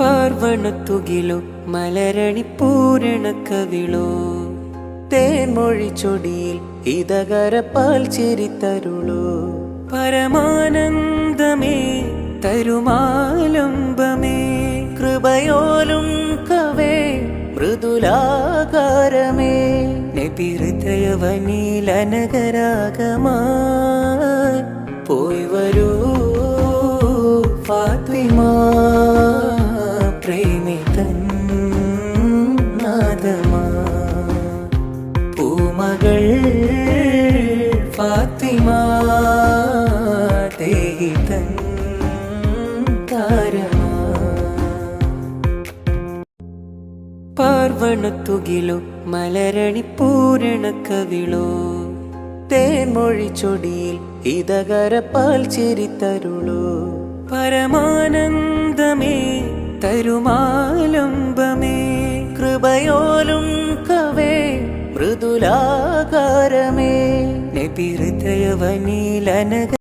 പാർവണത്തുകിലോ മലരണി പൂരണ കവിളോ തേൻമൊഴി ചൊടിയിൽ ഇതകര പാൽ ചിരിത്തരുളോ പരമാനന്ദമേ തരുമാലംബമേ കൃപയോലും കവേ മൃദുലാകാരമേ നബി ഹൃദയവനീലനഗരാഗമായി പോയി വരൂ ഫാത്തിമ പ്രേമിതൻ നാദമാ പൂമകൾ ഫാത്തിമ തേഹിതൻ താരമാ പാർവണത്തുകിലോ മലരണി പൂരണ കവിളോ തേൻമൊഴി ചൊടിയിൽ ഇതകര പാൽ ചിരിത്തരുളോ പരമാനന്ദമേ തരുമാലംബമേ കൃപയോലും കവേ മൃദുലാകാരമേ നബി ഹൃദയവനീലനഗ